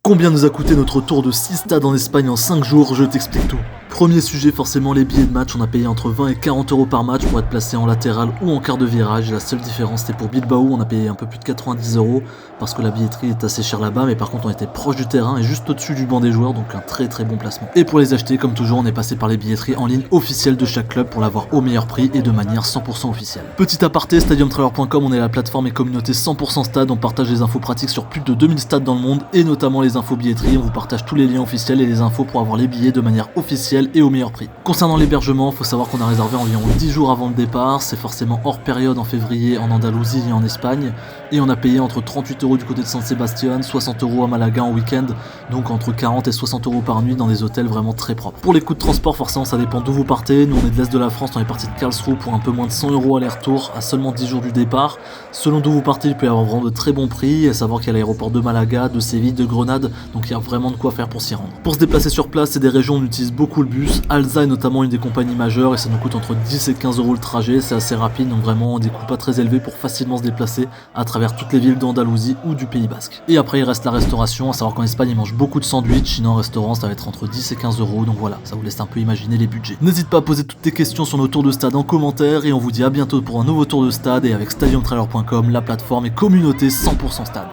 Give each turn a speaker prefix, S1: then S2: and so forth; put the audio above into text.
S1: Combien nous a coûté notre tour de 6 stades en Espagne en 5 jours? Je t'explique tout. Premier sujet, forcément les billets de match, on a payé entre 20 et 40 euros par match pour être placé en latéral ou en quart de virage. La seule différence c'était pour Bilbao, on a payé un peu plus de 90 euros parce que la billetterie est assez chère là-bas, mais par contre on était proche du terrain et juste au-dessus du banc des joueurs, donc un très bon placement. Et pour les acheter, comme toujours, on est passé par les billetteries en ligne officielles de chaque club pour l'avoir au meilleur prix et de manière 100% officielle. Petit aparté, stadiumtrailer.com, on est la plateforme et communauté 100% stade, on partage les infos pratiques sur plus de 2000 stades dans le monde et notamment les infos billetterie, on vous partage tous les liens officiels et les infos pour avoir les billets de manière officielle et au meilleur prix. Concernant l'hébergement, faut savoir qu'on a réservé environ 10 jours avant le départ, c'est forcément hors période en février en Andalousie et en Espagne, et on a payé entre 38 euros du côté de San Sebastián, 60 euros à Malaga en week-end, donc entre 40 et 60 euros par nuit dans des hôtels vraiment très propres. Pour les coûts de transport, forcément ça dépend d'où vous partez, nous on est de l'Est de la France, on est parti de Karlsruhe pour un peu moins de 100 euros aller-retour à seulement 10 jours du départ. Selon d'où vous partez, il peut y avoir vraiment de très bons prix, à savoir qu'il y a l'aéroport de Malaga, de Séville, de Grenade, donc il y a vraiment de quoi faire pour s'y rendre. Pour se déplacer sur place, c'est des régions où on utilise beaucoup le bus, Alza est notamment une des compagnies majeures et ça nous coûte entre 10 et 15 euros le trajet, c'est assez rapide, donc vraiment des coûts pas très élevés pour facilement se déplacer à travers toutes les villes d'Andalousie ou du Pays Basque. Et après il reste la restauration, à savoir qu'en Espagne ils mangent beaucoup de sandwichs, sinon en restaurant ça va être entre 10 et 15 euros, donc voilà, ça vous laisse un peu imaginer les budgets. N'hésite pas à poser toutes tes questions sur nos tours de stade en commentaire et on vous dit à bientôt pour un nouveau tour de stade et avec stadiumtrailer.com, la plateforme et communauté 100% stade.